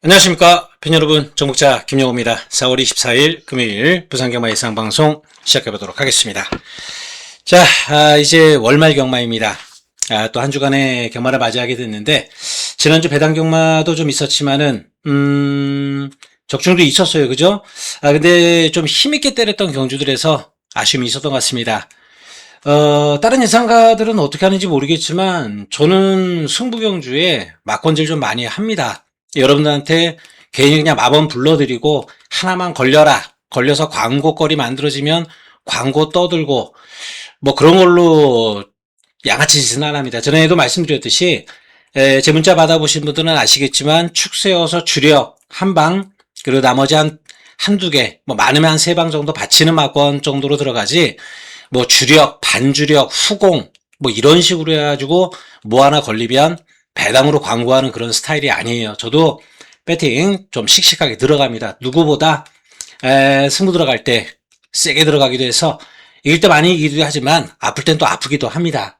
안녕하십니까 팬 여러분, 정복자 김영호입니다. 4월 24일 금요일 부산경마 예상방송 시작해보도록 하겠습니다. 자, 이제 월말 경마입니다. 또 한 주간의 경마를 맞이하게 됐는데, 지난주 배당 경마도 좀 있었지만은 적중도 있었어요, 그죠? 근데 좀 힘있게 때렸던 경주들에서 아쉬움이 있었던 것 같습니다. 다른 예상가들은 어떻게 하는지 모르겠지만 저는 승부경주에 막권질 좀 많이 합니다. 여러분들한테 괜히 그냥 마법 불러드리고 하나만 걸려라, 걸려서 광고거리 만들어지면 광고 떠들고 뭐 그런 걸로 양아치 짓은 안 합니다. 전에도 말씀드렸듯이 제 문자 받아보신 분들은 아시겠지만 축 세워서 주력 한방, 그리고 나머지 한두 개, 뭐 많으면 한 세 방 정도 바치는 막권 정도로 들어가지, 뭐 주력, 반주력, 후공 뭐 이런 식으로 해가지고 뭐 하나 걸리면 배당으로 광고하는 그런 스타일이 아니에요. 저도 배팅 좀 씩씩하게 들어갑니다. 누구보다 승부 들어갈 때 세게 들어가기도 해서 이길 때 많이 이기기도 하지만 아플 땐 또 아프기도 합니다.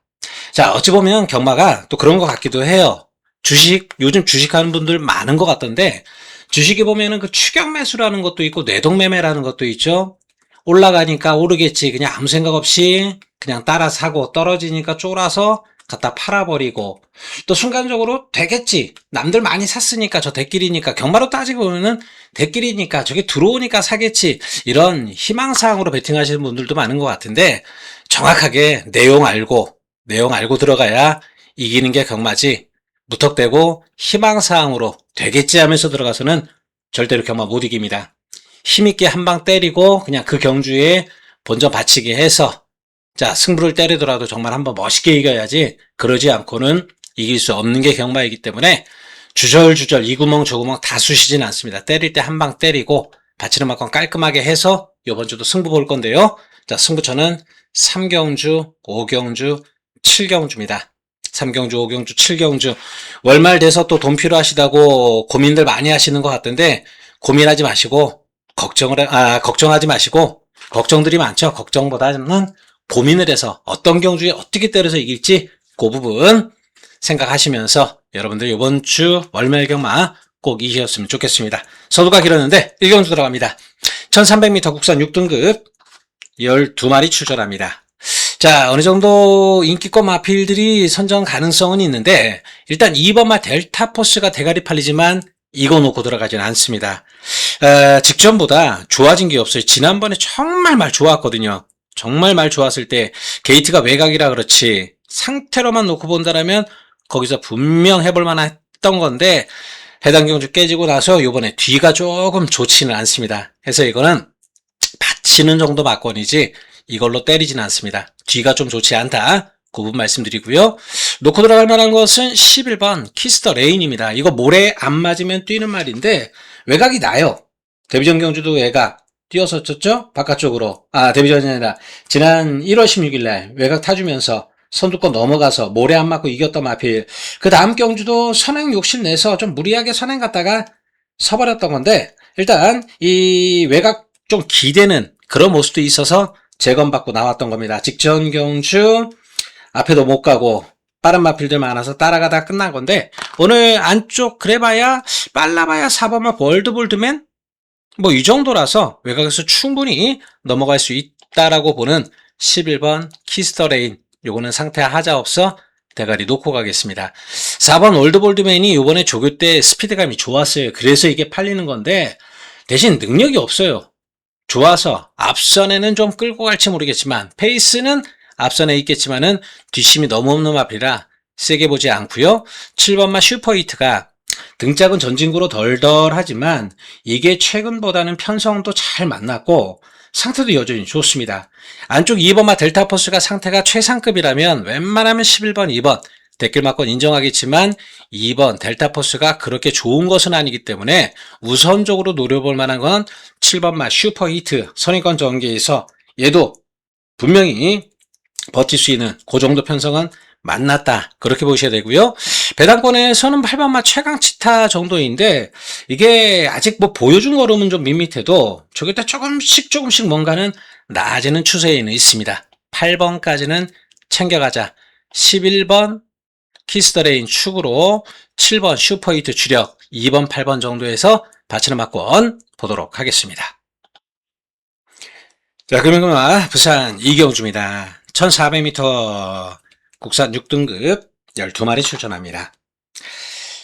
자, 어찌 보면 경마가 또 그런 것 같기도 해요. 요즘 주식하는 분들 많은 것 같던데, 주식에 보면은 그 추격 매수라는 것도 있고 뇌동매매라는 것도 있죠. 올라가니까 오르겠지, 그냥 아무 생각 없이 그냥 따라 사고, 떨어지니까 쫄아서 갖다 팔아버리고, 또 순간적으로 되겠지, 남들 많이 샀으니까, 저 대길이니까, 경마로 따지고 보면은 대길이니까 저게 들어오니까 사겠지, 이런 희망사항으로 베팅하시는 분들도 많은 것 같은데, 정확하게 내용 알고 들어가야 이기는 게 경마지, 무턱대고 희망사항으로 되겠지 하면서 들어가서는 절대로 경마 못 이깁니다. 힘있게 한 방 때리고 그냥 그 경주에 본전 받치게 해서, 자, 승부를 때리더라도 정말 한번 멋있게 이겨야지, 그러지 않고는 이길 수 없는 게 경마이기 때문에 주절주절 이 구멍 저 구멍 다 쑤시진 않습니다. 때릴 때 한 방 때리고 받치는 만큼 깔끔하게 해서 이번 주도 승부 볼 건데요. 자, 승부처는 3경주, 5경주, 7경주입니다. 3경주, 5경주, 7경주. 월말 돼서 또 돈 필요하시다고 고민들 많이 하시는 것 같던데, 고민하지 마시고 걱정하지 마시고, 걱정들이 많죠. 걱정보다는 고민을 해서 어떤 경주에 어떻게 때려서 이길지 그 부분 생각하시면서 여러분들 이번 주 월말 경마 꼭 이기셨으면 좋겠습니다. 서두가 길었는데 1경주 들어갑니다. 1300m 국산 6등급 12마리 출전합니다. 자, 어느 정도 인기권 마필들이 선정 가능성은 있는데, 일단 2번마 델타포스가 대가리 팔리지만 이거 놓고 들어가진 않습니다. 직전보다 좋아진 게 없어요. 지난번에 정말 말 좋았거든요. 정말 말 좋았을 때 게이트가 외곽이라 그렇지, 상태로만 놓고 본다라면 거기서 분명 해볼 만했던 건데, 해당 경주 깨지고 나서 요번에 뒤가 조금 좋지는 않습니다. 그래서 이거는 받치는 정도 막권이지 이걸로 때리진 않습니다. 뒤가 좀 좋지 않다, 그 부분 말씀드리고요. 놓고 들어갈 만한 것은 11번 키스터 레인입니다. 이거 모래 안 맞으면 뛰는 말인데 외곽이 나요. 데뷔전 경주도 외곽 뛰었었죠? 바깥쪽으로. 데뷔전이 아니라 지난 1월 16일 날 외곽 타주면서 선두권 넘어가서 모래 안 맞고 이겼던 마필. 그 다음 경주도 선행 욕심 내서 좀 무리하게 선행 갔다가 서버렸던 건데, 일단 이 외곽 좀 기대는 그런 모습도 있어서 재검받고 나왔던 겁니다. 직전 경주 앞에도 못 가고 빠른 마필들 많아서 따라가다 끝난 건데, 오늘 안쪽 그래봐야 빨라봐야 4번마 월드볼드맨 뭐 이 정도라서 외곽에서 충분히 넘어갈 수 있다라고 보는 11번 키스터레인, 요거는 상태 하자 없어 대가리 놓고 가겠습니다. 4번 월드볼드맨이 요번에 조교 때 스피드감이 좋았어요. 그래서 이게 팔리는 건데, 대신 능력이 없어요. 좋아서 앞선에는 좀 끌고 갈지 모르겠지만 페이스는 앞선에 있겠지만은 뒷심이 너무 없는 마필이라 세게 보지 않고요. 7번마 슈퍼히트가 등짝은 전진구로 덜덜하지만 이게 최근보다는 편성도 잘 만났고 상태도 여전히 좋습니다. 안쪽 2번마 델타포스가 상태가 최상급이라면 웬만하면 11번, 2번 댓글막권 인정하겠지만 2번 델타포스가 그렇게 좋은 것은 아니기 때문에 우선적으로 노려볼 만한 건 7번마 슈퍼히트 선행권 전개에서 얘도 분명히 버틸 수 있는 그 정도 편성은 만났다, 그렇게 보셔야 되고요. 배당권에서는 8번마 최강치타 정도인데 이게 아직 뭐 보여준 걸음은 좀 밋밋해도 저기 때 조금씩 뭔가는 나아지는 추세에는 있습니다. 8번까지는 챙겨가자. 11번 키스더레인 축으로 7번 슈퍼히트 주력 2번 8번 정도에서 받치는 막권 보도록 하겠습니다. 자, 금융금화 부산 이경주입니다. 1400m 국산 6등급 12마리 출전합니다.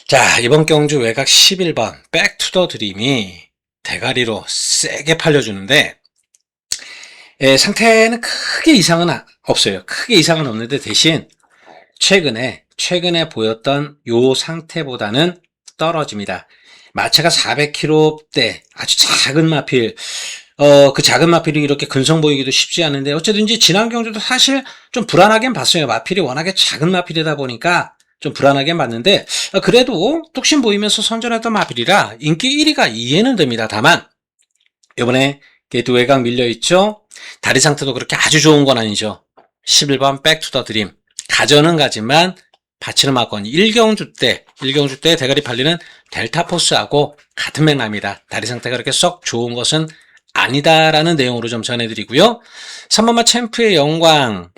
자, 이번 경주 외곽 11번 백투더 드림이 대가리로 세게 팔려주는데 상태는 크게 이상은 없어요. 크게 이상은 없는데 대신 최근에 보였던 요 상태보다는 떨어집니다. 마체가 400kg대 아주 작은 마필, 그 작은 마필이 이렇게 근성 보이기도 쉽지 않은데 어쨌든지 지난 경주도 사실 좀 불안하긴 봤어요. 마필이 워낙에 작은 마필이다 보니까 좀 불안하게 봤는데 그래도 뚝심 보이면서 선전했던 마필이라 인기 1위가 이해는 됩니다. 다만 이번에 게이트 외곽 밀려있죠. 다리 상태도 그렇게 아주 좋은 건 아니죠. 11번 백투더 드림 가져는 가지만 받치는 막권 1경주 때 대가리 팔리는 델타포스하고 같은 맥락입니다. 다리 상태가 그렇게 썩 좋은 것은 아니다라는 내용으로 좀 전해드리고요. 3번마 챔프의 영광.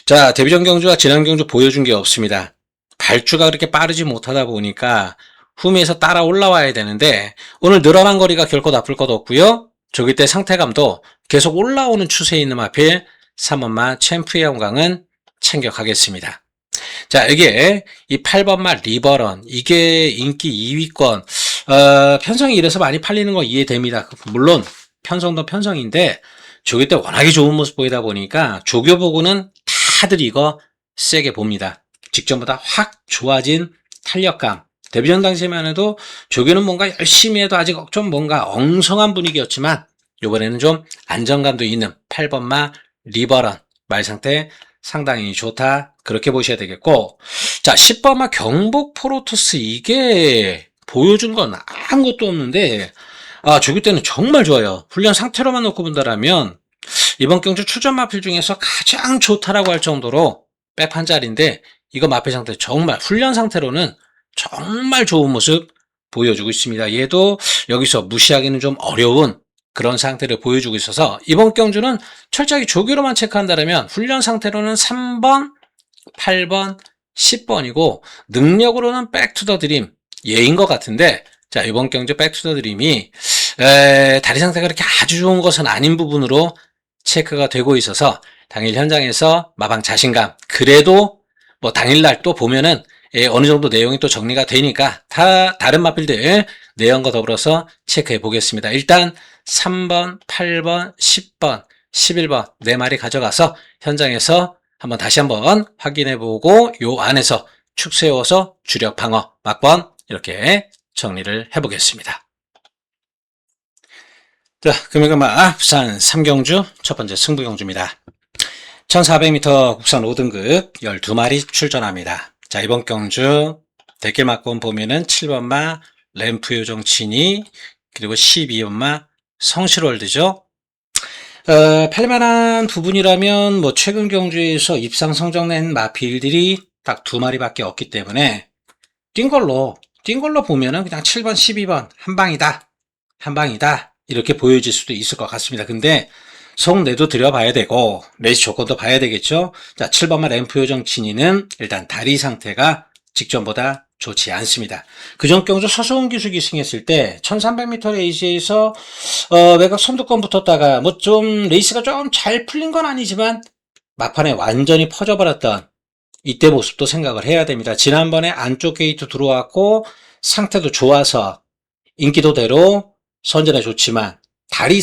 자, 데뷔전 경주와 지난 경주 보여준 게 없습니다. 발주가 그렇게 빠르지 못하다 보니까 후미에서 따라 올라와야 되는데 오늘 늘어난 거리가 결코 나쁠 것 없고요. 조기 때 상태감도 계속 올라오는 추세에 있는 마필 3번마 챔프의 영광은 챙겨 가겠습니다. 자, 이게 이 8번마 리버런 이게 인기 2위권 편성이 이래서 많이 팔리는 거 이해됩니다. 물론 편성도 편성인데 조교 때 워낙에 좋은 모습 보이다 보니까 조교 보고는 다들 이거 세게 봅니다. 직전보다 확 좋아진 탄력감. 데뷔전 당시에만 해도 조교는 뭔가 열심히 해도 아직 좀 뭔가 엉성한 분위기였지만 이번에는 좀 안정감도 있는 8번마 리버런 말 상태 상당히 좋다. 그렇게 보셔야 되겠고, 자, 10번마 경복 프로토스 이게 보여준 건 아무것도 없는데 조교 때는 정말 좋아요. 훈련 상태로만 놓고 본다라면 이번 경주 출전 마필 중에서 가장 좋다라고 할 정도로 백판짜리인데 이거 마필 상태 정말 훈련 상태로는 정말 좋은 모습 보여주고 있습니다. 얘도 여기서 무시하기는 좀 어려운 그런 상태를 보여주고 있어서 이번 경주는 철저하게 조교로만 체크한다면 훈련 상태로는 3번, 8번, 10번이고 능력으로는 백투더 드림 예인 것 같은데 자, 이번 경주 백투더 드림이 다리 상태가 그렇게 아주 좋은 것은 아닌 부분으로 체크가 되고 있어서 당일 현장에서 마방 자신감 그래도 뭐 당일날 또 보면은 어느 정도 내용이 또 정리가 되니까 다른 마필들 내용과 더불어서 체크해 보겠습니다. 일단 3번, 8번, 10번, 11번 4마리 가져가서 현장에서 다시 한번 확인해 보고 요 안에서 축 세워서 주력 방어 막번 이렇게 정리를 해 보겠습니다. 자, 금요일마 부산 3경주 첫 번째 승부 경주입니다. 1400m 국산 5등급 12마리 출전합니다. 자, 이번 경주 대길 막권 보면은 7번마 램프 요정 진이 그리고 12번마 성실월드죠. 팔만한 부분이라면 뭐 최근 경주에서 입상 성적 낸 마필들이 딱 2마리밖에 없기 때문에 뛴 걸로 보면은 그냥 7번, 12번 한 방이다 이렇게 보여질 수도 있을 것 같습니다. 근데 속내도 들여봐야 되고 레이스 조건도 봐야 되겠죠. 자, 7번마 램프 요정 진이는 일단 다리 상태가 직전보다 좋지 않습니다. 그전 경주 서소은 기수기 승했을 때 1300m 레이스에서 외곽 선두권 붙었다가 뭐 좀 레이스가 좀 잘 풀린 건 아니지만 막판에 완전히 퍼져버렸던 이때 모습도 생각을 해야 됩니다. 지난번에 안쪽 게이트 들어왔고 상태도 좋아서 인기도대로 선전해 줬지만 다시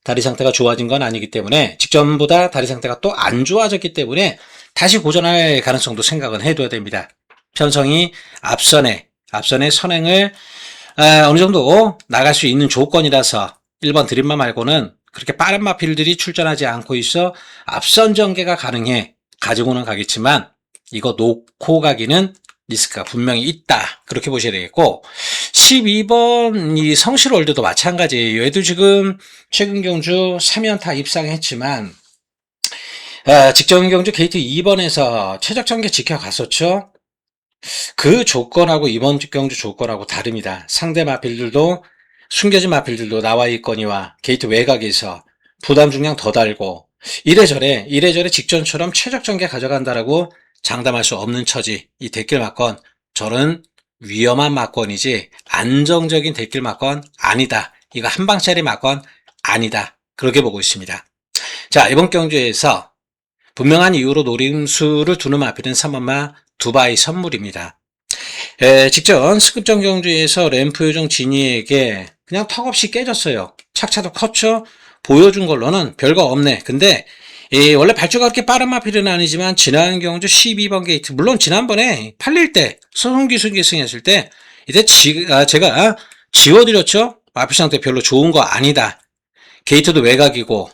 다리 상태가 좋아진 건 아니기 때문에 직전보다 다리 상태가 또 안 좋아졌기 때문에 다시 고전할 가능성도 생각은 해둬야 됩니다. 편성이 앞선에 선행을 어느 정도 나갈 수 있는 조건이라서 1번 드림마 말고는 그렇게 빠른 마필들이 출전하지 않고 있어 앞선 전개가 가능해 가지고는 가겠지만 이거 놓고 가기는 리스크가 분명히 있다. 그렇게 보셔야 되겠고 12번 이 성실월드도 마찬가지예요. 얘도 지금 최근 경주 3연타 입상했지만 직전 경주 게이트 2번에서 최적 전개 지켜갔었죠. 그 조건하고 이번 경주 조건하고 다릅니다. 상대 마필들도 숨겨진 마필들도 나와 있거니와 게이트 외곽에서 부담 중량 더 달고 이래저래 직전처럼 최적 전개 가져간다라고 장담할 수 없는 처지. 이 대길 막건 저는 위험한 막건이지 안정적인 대길 막건 아니다. 이거 한 방짜리 막건 아니다. 그렇게 보고 있습니다. 자, 이번 경주에서 분명한 이유로 노림수를 두는 마필은 3번마 두바이 선물입니다. 직전 승급전 경주에서 램프 요정 진이에게 그냥 턱없이 깨졌어요. 착차도 컸죠. 보여준 걸로는 별거 없네. 근데 원래 발주가 그렇게 빠른 마필은 아니지만 지난 경주 12번 게이트, 물론 지난번에 팔릴 때 소송기술 계승했을 때 이때 제가 지워드렸죠. 마필 상태 별로 좋은 거 아니다. 게이트도 외곽이고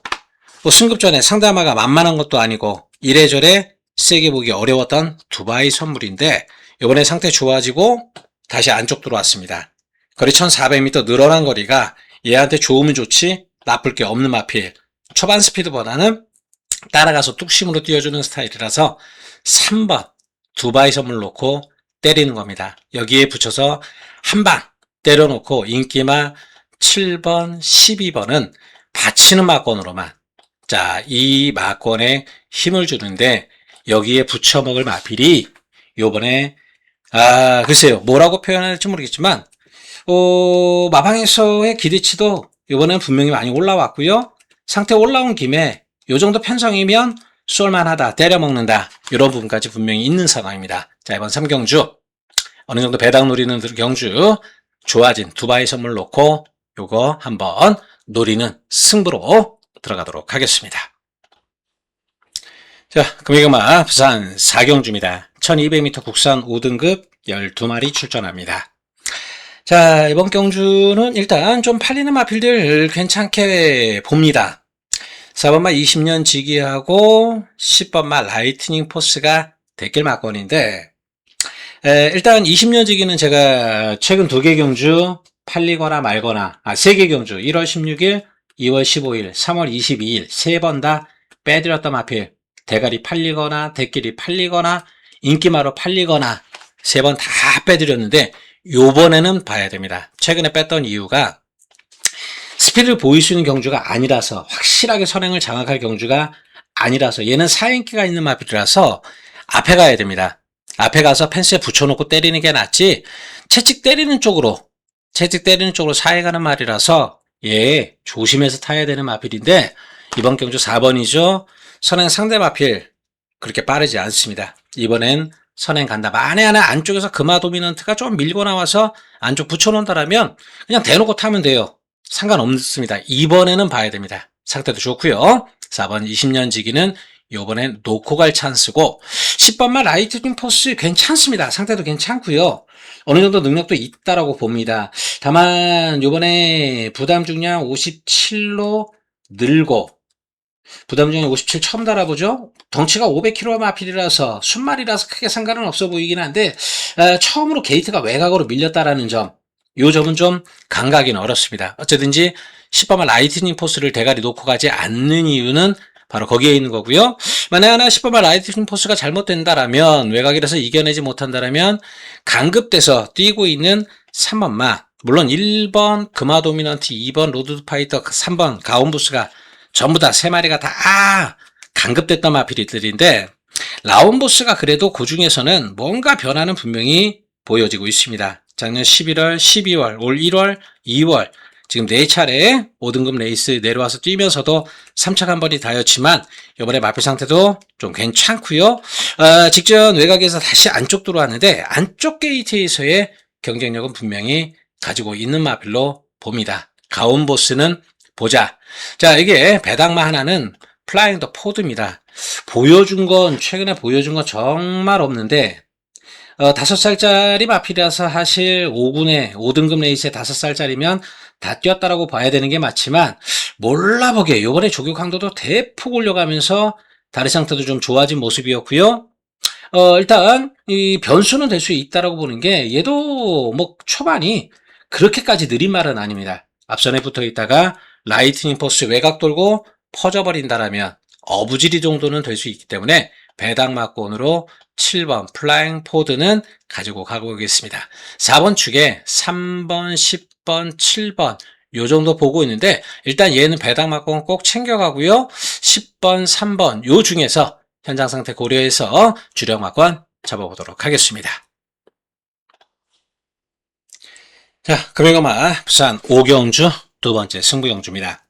뭐 승급 전에 상담화가 만만한 것도 아니고 이래저래 세게 보기 어려웠던 두바이 선물인데 이번에 상태 좋아지고 다시 안쪽 들어왔습니다. 거리 1400m 늘어난 거리가 얘한테 좋으면 좋지 나쁠 게 없는 마필. 초반 스피드보다는 따라가서 뚝심으로 뛰어주는 스타일이라서 3번 두바이 선물 놓고 때리는 겁니다. 여기에 붙여서 한 방 때려놓고 인기마 7번, 12번은 받치는 막건으로만 자, 이 막건에 힘을 주는데 여기에 붙여먹을 마필이 요번에 글쎄요 뭐라고 표현해야 할지 모르겠지만 마방에서의 기대치도 요번엔 분명히 많이 올라왔고요. 상태 올라온 김에 요 정도 편성이면 쏠만하다, 때려먹는다 이런 부분까지 분명히 있는 상황입니다. 자, 이번 3경주 어느 정도 배당 노리는 경주 좋아진 두바이 선물 놓고 요거 한번 노리는 승부로 들어가도록 하겠습니다. 자, 금이금마 부산 4경주입니다. 1200m 국산 5등급 12마리 출전합니다. 자, 이번 경주는 일단 좀 팔리는 마필들 괜찮게 봅니다. 4번마 20년 지기하고 10번마 라이트닝 포스가 대길 막건인데 일단 20년 지기는 제가 최근 2개 경주 팔리거나 말거나 3개 경주 1월 16일, 2월 15일, 3월 22일 3번 다 빼드렸던 마필 대가리 팔리거나 대길이 팔리거나 인기마로 팔리거나 3번 다 빼드렸는데 요번에는 봐야 됩니다. 최근에 뺐던 이유가 스피드를 보일 수 있는 경주가 아니라서 확실하게 선행을 장악할 경주가 아니라서 얘는 4인기가 있는 마필이라서 앞에 가야 됩니다. 앞에 가서 펜스에 붙여놓고 때리는 게 낫지 채찍 때리는 쪽으로 사해가는 말이라서 예 조심해서 타야 되는 마필인데 이번 경주 4번이죠. 선행 상대 마필 그렇게 빠르지 않습니다. 이번엔 선행 간다. 만에 하나 안쪽에서 금화 도미넌트가 좀 밀고 나와서 안쪽 붙여놓는다라면 그냥 대놓고 타면 돼요. 상관없습니다. 이번에는 봐야 됩니다. 상태도 좋고요. 4번 20년 지기는 요번엔 놓고 갈 찬스고 10번만 라이트닝 포스 괜찮습니다. 상태도 괜찮고요. 어느 정도 능력도 있다라고 봅니다. 다만 요번에 부담 중량 57로 늘고 부담 중량 57 처음 달아보죠. 덩치가 500kg 마필이라서 순말이라서 크게 상관은 없어 보이긴 한데 처음으로 게이트가 외곽으로 밀렸다라는 점 요 점은 좀 감각이는 어렵습니다. 어쨌든지 10번만 라이트닝 포스를 대가리 놓고 가지 않는 이유는 바로 거기에 있는 거고요. 만약 하나 10번만 라이트닝 포스가 잘못된다라면 외곽이라서 이겨내지 못한다라면 강급돼서 뛰고 있는 3번마 물론 1번 금화 도미넌트 2번 로드 파이터 3번 가온부스가 전부 다 3마리가 다 강급됐던 마필들인데 라온보스가 그래도 그 중에서는 뭔가 변화는 분명히 보여지고 있습니다. 작년 11월, 12월, 올 1월, 2월 지금 4차례 5등급 레이스 내려와서 뛰면서도 3차가 한 번이 다였지만 이번에 마필 상태도 좀 괜찮고요. 직전 외곽에서 다시 안쪽 들어왔는데 안쪽 게이트에서의 경쟁력은 분명히 가지고 있는 마필로 봅니다. 가온보스는 보자. 자, 이게 배당마 하나는 플라잉 더 포드입니다. 최근에 보여준 건 정말 없는데 5살짜리 마필이라서 사실 5군에 5등급 레이스에 5살짜리면 다 뛰었다라고 봐야 되는 게 맞지만 몰라보게 요번에 조교 강도도 대폭 올려가면서 다리 상태도 좀 좋아진 모습이었고요. 일단 이 변수는 될 수 있다라고 보는 게 얘도 뭐 초반이 그렇게까지 느린 말은 아닙니다. 앞선에 붙어 있다가 라이트닝 포스 외곽 돌고 퍼져버린다라면 어부지리 정도는 될 수 있기 때문에 배당 막건으로 7번 플라잉 포드는 가지고 가보겠습니다. 4번 축에 3번, 10번, 7번 요 정도 보고 있는데 일단 얘는 배당 막건 꼭 챙겨가고요. 10번, 3번 요 중에서 현장 상태 고려해서 주력 막권 잡아보도록 하겠습니다. 자, 금일검마 부산 오경주 두 번째 승부경주입니다.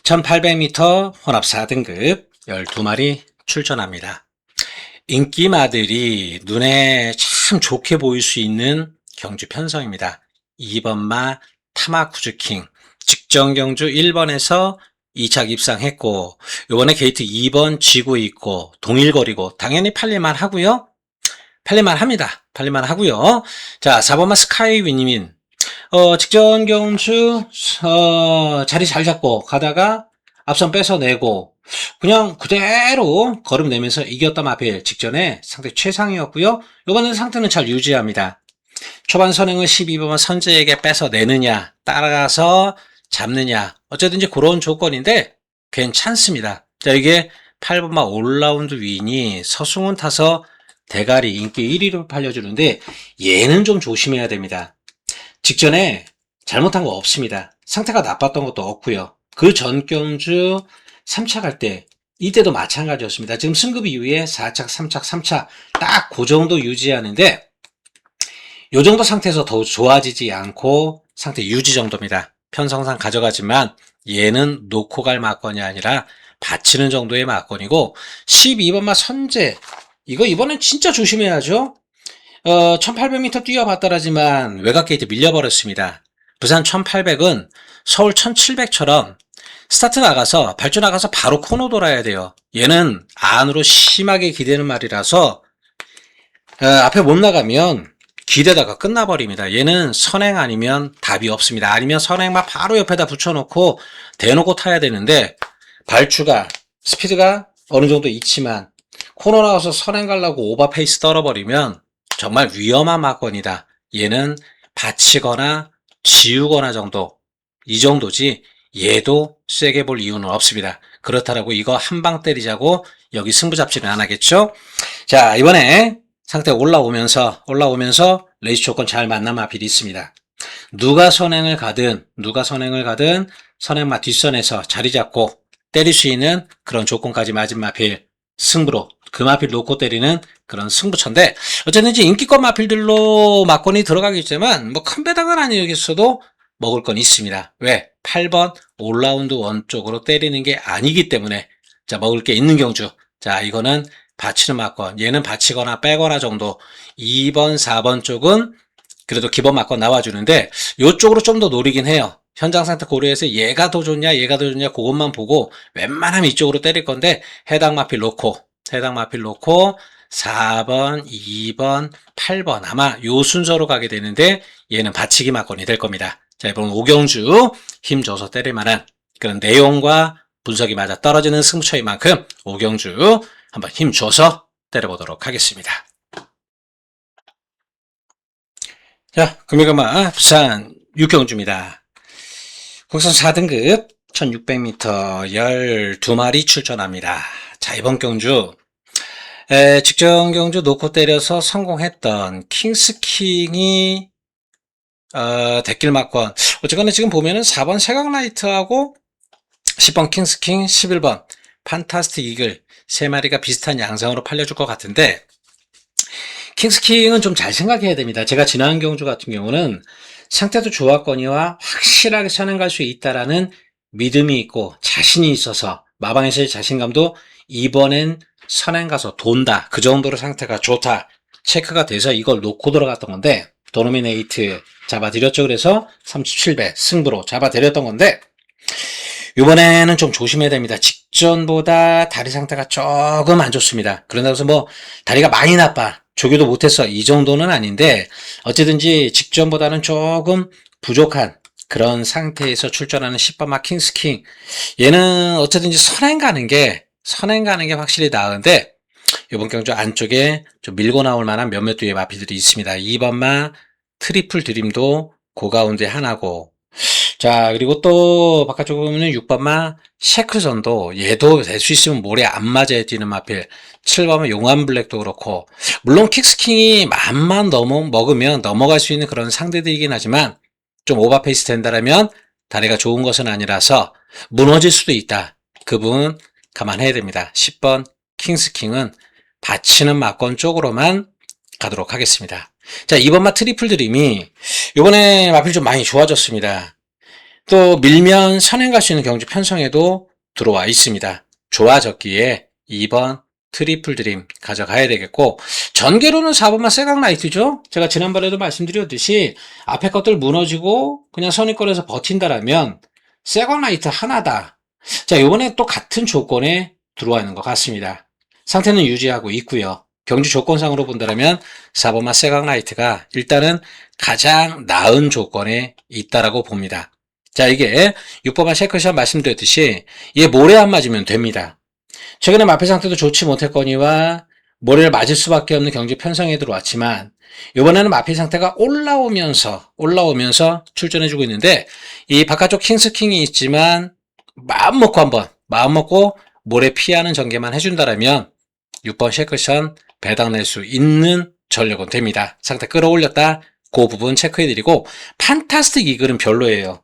1800m 혼합 4등급 12마리 출전합니다. 인기마들이 눈에 참 좋게 보일 수 있는 경주 편성입니다. 2번마 타마쿠즈킹 직전경주 1번에서 2착 입상했고 이번에 게이트 2번 지고 있고 동일거리고 당연히 팔릴만 하고요. 팔릴만 합니다. 팔릴만 하고요. 자, 4번마 스카이위니민 직전 경주 자리 잘 잡고 가다가 앞선 뺏어내고 그냥 그대로 걸음 내면서 이겼던 마필 직전에 상태 최상이었고요. 이번에는 상태는 잘 유지합니다. 초반 선행을 12번만 선제에게 뺏어내느냐 따라가서 잡느냐 어쨌든지 그런 조건인데 괜찮습니다. 자, 이게 8번만 올라운드 윈이 서승훈 타서 대가리 인기 1위로 팔려주는데 얘는 좀 조심해야 됩니다. 직전에 잘못한 거 없습니다. 상태가 나빴던 것도 없고요. 그 전 경주 3차 갈 때 이때도 마찬가지였습니다. 지금 승급 이후에 4착, 3착, 3차 딱 그 정도 유지하는데 이 정도 상태에서 더 좋아지지 않고 상태 유지 정도입니다. 편성상 가져가지만 얘는 놓고 갈 막건이 아니라 받치는 정도의 막건이고 12번마 선제 이거 이번엔 진짜 조심해야죠. 1800m 뛰어봤더라지만 외곽 게이트 밀려버렸습니다. 부산 1800은 서울 1700처럼 스타트 나가서 발주 나가서 바로 코너 돌아야 돼요. 얘는 안으로 심하게 기대는 말이라서 앞에 못 나가면 기대다가 끝나버립니다. 얘는 선행 아니면 답이 없습니다. 아니면 선행만 바로 옆에다 붙여놓고 대놓고 타야 되는데 발주가 스피드가 어느 정도 있지만 코너 나와서 선행 가려고 오버페이스 떨어버리면 정말 위험한 막건이다. 얘는 받치거나 지우거나 정도 이 정도지 얘도 세게 볼 이유는 없습니다. 그렇다라고 이거 한 방 때리자고 여기 승부 잡지는 안 하겠죠. 자, 이번에 상태 올라오면서 레이스 조건 잘 만난 마필이 있습니다. 누가 선행을 가든 선행마 뒷선에서 자리 잡고 때릴 수 있는 그런 조건까지 맞은 마필 승부로 그 마필 놓고 때리는 그런 승부처인데 어쨌든지 인기권 마필들로 막건이 들어가겠지만 뭐 큰 배당은 아니겠어도 먹을 건 있습니다. 왜? 8번 올라운드 원 쪽으로 때리는 게 아니기 때문에 자 먹을 게 있는 경주 자 이거는 받치는 막건 얘는 받치거나 빼거나 정도 2번 4번 쪽은 그래도 기본 막건 나와주는데 이쪽으로 좀 더 노리긴 해요. 현장 상태 고려해서 얘가 더 좋냐 그것만 보고 웬만하면 이쪽으로 때릴 건데 해당 마필 놓고 4번 2번 8번 아마 요 순서로 가게 되는데 얘는 받치기 막건이 될 겁니다. 자, 이번 오경주 힘줘서 때릴 만한 그런 내용과 분석이 맞아 떨어지는 승부처인 만큼 오경주 한번 힘줘서 때려보도록 하겠습니다. 자, 금일검마 부산 6경주입니다. 국선 4등급 1600m 12마리 출전합니다. 자, 이번 경주 직전 경주 놓고 때려서 성공했던 킹스킹이 대길 막건 어쨌거나 지금 보면은 4번 세강라이트하고 10번 킹스킹 11번 판타스틱 이글 3마리가 비슷한 양상으로 팔려줄 것 같은데 킹스킹은 좀 잘 생각해야 됩니다. 제가 지난 경주 같은 경우는 상태도 좋았거니와 확실하게 선행 갈 수 있다라는 믿음이 있고 자신이 있어서 마방에서의 자신감도 이번엔 선행 가서 돈다 그 정도로 상태가 좋다 체크가 돼서 이걸 놓고 들어갔던 건데 도노미네이트 잡아드렸죠. 그래서 37배 승부로 잡아드렸던 건데 이번에는 좀 조심해야 됩니다. 직전보다 다리 상태가 조금 안 좋습니다. 그런다고 해서 뭐 다리가 많이 나빠 조교도 못했어 이 정도는 아닌데 어쨌든지 직전보다는 조금 부족한 그런 상태에서 출전하는 10번마 킹스킹 얘는 어쨌든지 선행 가는 게 확실히 나은데 이번 경주 안쪽에 좀 밀고 나올 만한 몇몇 두의 마피들이 있습니다. 2번마 트리플 드림도 그 가운데 하나고 자 그리고 또 바깥쪽으로 보면 6번마 셰크선도 얘도 될 수 있으면 모래 안 맞아야 뛰는 마필 7번마 용암 블랙도 그렇고 물론 킥스킹이 만만 먹으면 넘어갈 수 있는 그런 상대들이긴 하지만 좀 오버페이스 된다라면 다리가 좋은 것은 아니라서 무너질 수도 있다. 그 부분 감안해야 됩니다. 10번 킹스킹은 받치는 막권 쪽으로만 가도록 하겠습니다. 자, 이번 마 트리플 드림이 이번에 마필 좀 많이 좋아졌습니다. 또 밀면 선행 갈 수 있는 경주 편성에도 들어와 있습니다. 좋아졌기에 2번 트리플 드림 가져가야 되겠고, 전개로는 4번만 세강 라이트죠. 제가 지난번에도 말씀드렸듯이 앞에 것들 무너지고 그냥 선입권에서 버틴다라면 세강 라이트 하나다. 자, 이번에 또 같은 조건에 들어와 있는 것 같습니다. 상태는 유지하고 있고요. 경주 조건상으로 본다면 4번마 세강 라이트가 일단은 가장 나은 조건에 있다라고 봅니다. 자, 이게 6번마 셰크샷 말씀드렸듯이 얘 모래 안 맞으면 됩니다. 최근에 마필 상태도 좋지 못했거니와 모래를 맞을 수밖에 없는 경주 편성에 들어왔지만 이번에는 마필 상태가 올라오면서 출전해주고 있는데, 이 바깥쪽 킹스킹이 있지만 마음 먹고 모래 피하는 전개만 해준다라면 6번 셰크션 배당 낼 수 있는 전력은 됩니다. 상태 끌어올렸다, 그 부분 체크해드리고, 판타스틱 이글은 별로예요.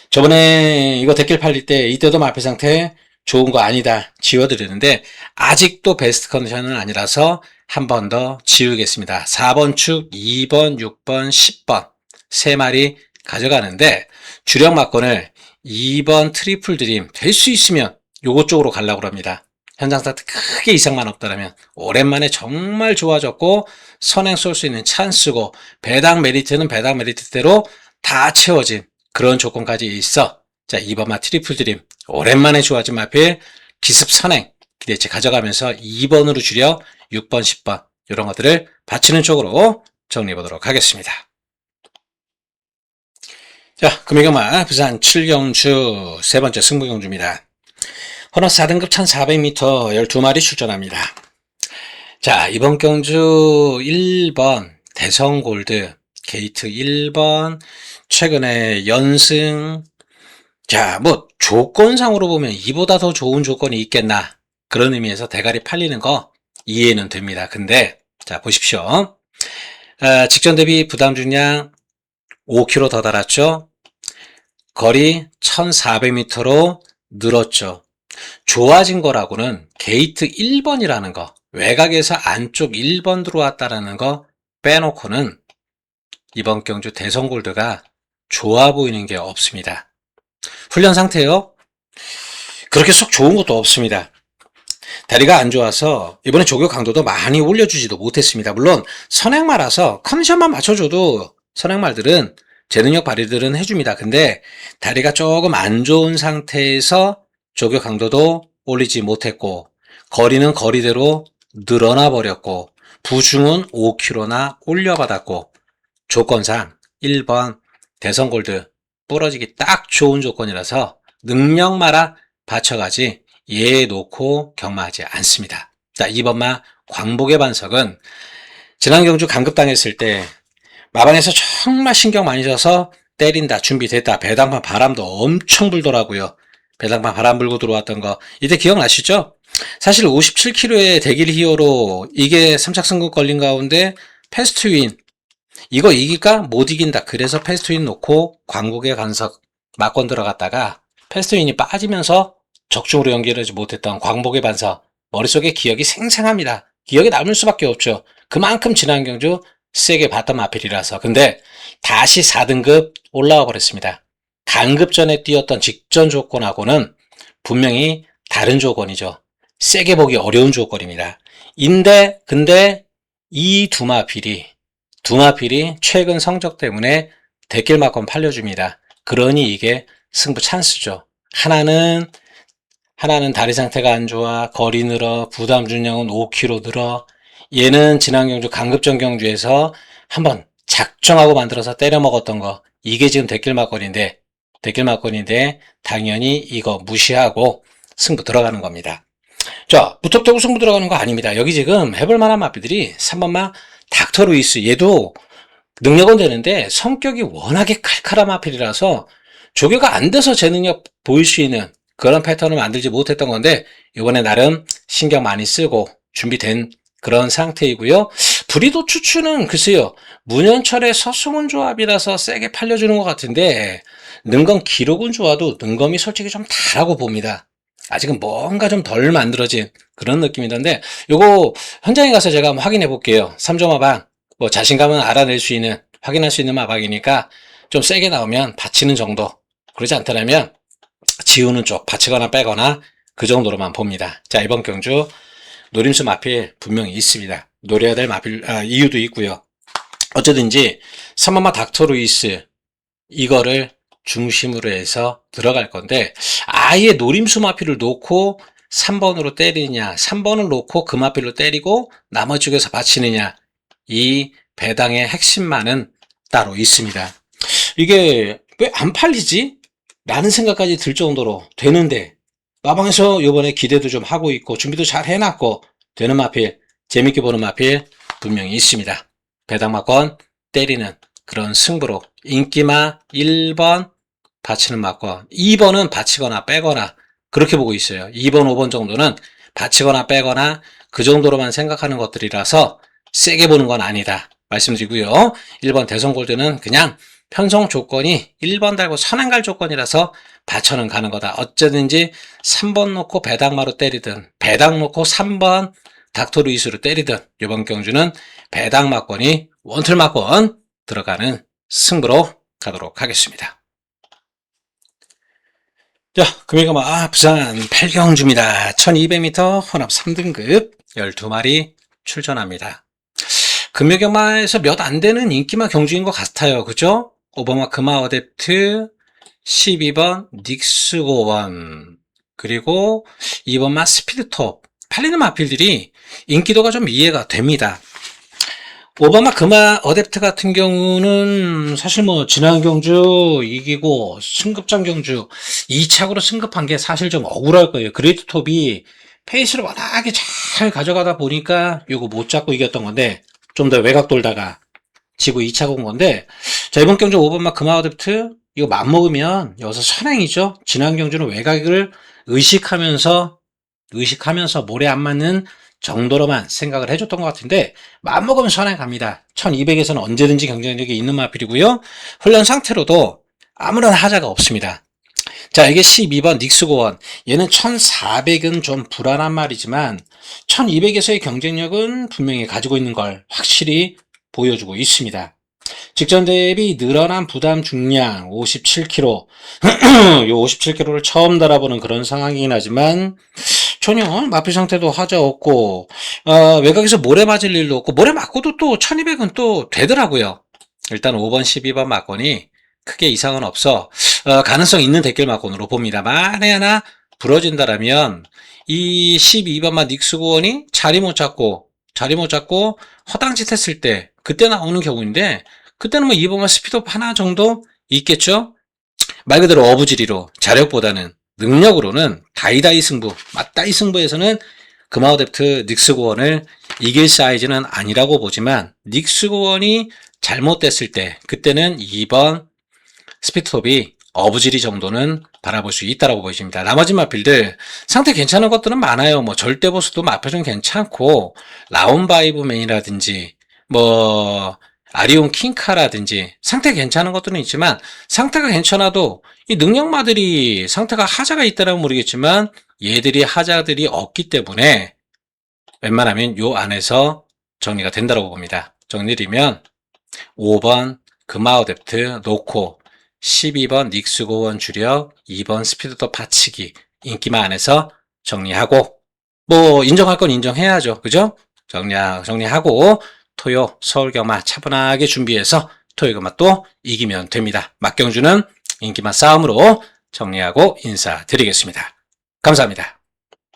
저번에 이거 댓글 팔릴 때 이때도 마필 상태 좋은 거 아니다 지워드리는데 아직도 베스트 컨디션은 아니라서 한 번 더 지우겠습니다. 4번 축, 2번, 6번, 10번 3마리 가져가는데 주력 막건을 2번 트리플 드림 될 수 있으면 요거 쪽으로 가려고 합니다. 현장 스타트 크게 이상만 없다면 오랜만에 정말 좋아졌고 선행 쏠 수 있는 찬스고 배당 메리트는 배당 메리트대로 다 채워진 그런 조건까지 있어. 자, 2번마 트리플 드림 오랜만에 좋아진 마필 기습 선행 기대치 가져가면서 2번으로 줄여 6번, 10번 이런 것들을 받치는 쪽으로 정리해 보도록 하겠습니다. 자, 금요경마 부산 7경주 세 번째 승부경주입니다. 헌어 4등급 1400m 12마리 출전합니다. 자, 이번 경주 1번 대성골드 게이트 1번 최근에 연승. 자, 뭐 조건상으로 보면 이보다 더 좋은 조건이 있겠나, 그런 의미에서 대가리 팔리는 거 이해는 됩니다. 근데 자, 보십시오. 직전 대비 부담 중량 5km 더 달았죠. 거리 1400m로 늘었죠. 좋아진 거라고는 게이트 1번이라는 거, 외곽에서 안쪽 1번 들어왔다라는 거 빼놓고는 이번 경주 대성골드가 좋아 보이는 게 없습니다. 훈련 상태요? 그렇게 속 좋은 것도 없습니다. 다리가 안 좋아서 이번에 조교 강도도 많이 올려주지도 못했습니다. 물론 선행마라서 컨디션만 맞춰줘도 선행말들은 제 능력 발휘들은 해줍니다. 근데 다리가 조금 안 좋은 상태에서 조교 강도도 올리지 못했고 거리는 거리대로 늘어나 버렸고 부중은 5km나 올려받았고 조건상 1번 대성골드 부러지기 딱 좋은 조건이라서 능력마라 받쳐가지 얘 놓고 경마하지 않습니다. 자, 2번마 광복의 반석은 지난 경주 강급당했을 때 마방에서 정말 신경 많이 써서 때린다, 준비됐다, 배당판 바람도 엄청 불더라고요. 배당판 바람 불고 들어왔던 거 이때 기억나시죠? 사실 57km의 대길 히어로 이게 3착 승급 걸린 가운데 패스트 윈 이거 이길까? 못 이긴다. 그래서 패스트윈 놓고 광복의 간석 막권 들어갔다가 패스트윈이 빠지면서 적중으로 연결하지 못했던 광복의 반석, 머릿속에 기억이 생생합니다. 기억에 남을 수밖에 없죠. 그만큼 지난 경주 세게 봤던 마필이라서. 근데 다시 4등급 올라와 버렸습니다. 강급전에 뛰었던 직전 조건하고는 분명히 다른 조건이죠. 세게 보기 어려운 조건입니다. 근데 이 두 마필이 최근 성적 때문에 대길막권 팔려줍니다. 그러니 이게 승부 찬스죠. 하나는 다리 상태가 안 좋아, 거리 늘어, 부담 중량은 5kg 늘어. 얘는 지난 경주 강급전 경주에서 한번 작정하고 만들어서 때려 먹었던 거, 이게 지금 대길막권인데 당연히 이거 무시하고 승부 들어가는 겁니다. 자, 무턱대고 승부 들어가는 거 아닙니다. 여기 지금 해볼 만한 마필들이 3번마 닥터 루이스, 얘도 능력은 되는데 성격이 워낙에 칼칼한 마필이라서 조교가 안 돼서 제 능력 보일 수 있는 그런 패턴을 만들지 못했던 건데 이번에 나름 신경 많이 쓰고 준비된 그런 상태이고요. 브리도 추추는 글쎄요, 문현철의 서승훈 조합이라서 세게 팔려주는 것 같은데 능검 기록은 좋아도 능검이 솔직히 좀 다라고 봅니다. 아직은 뭔가 좀 덜 만들어진 그런 느낌이던데, 요거 현장에 가서 제가 한번 확인해 볼게요. 3점 마방, 뭐 자신감은 알아낼 수 있는, 확인할 수 있는 마방이니까 좀 세게 나오면 받치는 정도. 그러지 않더라면 지우는 쪽, 받치거나 빼거나 그 정도로만 봅니다. 자, 이번 경주 노림수 마필 분명히 있습니다. 노려야 될 마필, 이유도 있고요. 어쨌든지 3번마 닥터루이스 이거를 중심으로 해서 들어갈 건데, 아예 노림수 마필을 놓고 3번으로 때리느냐, 3번을 놓고 그 마필로 때리고 나머지 쪽에서 받치느냐, 이 배당의 핵심만은 따로 있습니다. 이게 왜 안 팔리지? 라는 생각까지 들 정도로 되는데, 마방에서 요번에 기대도 좀 하고 있고 준비도 잘 해놨고 되는 마필, 재밌게 보는 마필 분명히 있습니다. 배당마권 때리는 그런 승부로 인기마 1번 받치는 마권, 2번은 받치거나 빼거나 그렇게 보고 있어요. 2번, 5번 정도는 받치거나 빼거나 그 정도로만 생각하는 것들이라서 세게 보는 건 아니다 말씀드리고요. 1번 대성골드는 그냥 편성 조건이 1번 달고 선행 갈 조건이라서 받쳐는 가는 거다. 어쩌든지 3번 놓고 배당마로 때리든 배당 놓고 3번 닥터루이스로 때리든 이번 경주는 배당마권이 원틀마권 들어가는 승부로 가도록 하겠습니다. 자, 금일가마 부산 8경주입니다. 1200m 혼합 3등급 12마리 출전합니다. 금요경마에서 몇 안 되는 인기마 경주인 것 같아요. 그죠? 오버마 금화 어댑트 12번 닉스고원 그리고 2번마 스피드톱 팔리는 마필들이 인기도가 좀 이해가 됩니다. 오바마 금화 어댑트 같은 경우는 사실 뭐 지난 경주 이기고 승급장 경주 2착으로 승급한 게 사실 좀 억울할 거예요. 그레이트 톱이 페이스를 워낙에 잘 가져가다 보니까 요거 못 잡고 이겼던 건데 좀 더 외곽 돌다가 지고 2차 온 건데, 자, 이번 경주 5번마 금화 어댑트 이거 맘먹으면 여기서 선행이죠. 지난 경주는 외곽을 의식하면서 모래 안 맞는 정도로만 생각을 해줬던 것 같은데 맘먹으면 선행 갑니다. 1200에서는 언제든지 경쟁력이 있는 마필이고요. 훈련 상태로도 아무런 하자가 없습니다. 자, 이게 12번 닉스고원, 얘는 1400은 좀 불안한 말이지만 1200에서의 경쟁력은 분명히 가지고 있는 걸 확실히 보여주고 있습니다. 직전 대비 늘어난 부담 중량 57kg 요 57kg를 처음 달아보는 그런 상황이긴 하지만 전혀 마필 상태도 하자 없고 외곽에서 모래 맞을 일도 없고 모래 맞고도 또 1200은 또 되더라고요. 일단 5번 12번 마건이 크게 이상은 없어 가능성 있는 대결 마건으로 봅니다. 만에 하나 부러진다라면 이 12번마 닉스고원이 자리 못 잡고 허당짓 했을 때 그때 나오는 경우인데, 그때는 뭐 2번마 스피드업 하나 정도 있겠죠. 말 그대로 어부지리로 자력보다는 능력으로는 다이다이 승부, 맞다이 승부에서는 금화 어댑트 닉스고원을 이길 사이즈는 아니라고 보지만 닉스고원이 잘못됐을 때 그때는 2번 스피드톱이 어부지리 정도는 바라볼 수 있다고 보여집니다. 나머지 마필들 상태 괜찮은 것들은 많아요. 뭐 절대보스도 마필은 괜찮고 라운바이브맨이라든지 뭐 아리온 킹카라든지 상태 괜찮은 것들은 있지만, 상태가 괜찮아도 이 능력마들이 상태가 하자가 있다면 모르겠지만 얘들이 하자들이 없기 때문에 웬만하면 요 안에서 정리가 된다고 봅니다. 정리되면 5번 금화 어댑트 놓고 12번 닉스고원 주력, 2번 스피드톱 받치기 인기마 안에서 정리하고, 뭐 인정할 건 인정해야죠. 그죠? 정리하고 토요 서울경마 차분하게 준비해서 토요경마 또 이기면 됩니다. 막경주는 인기마 싸움으로 정리하고 인사드리겠습니다. 감사합니다.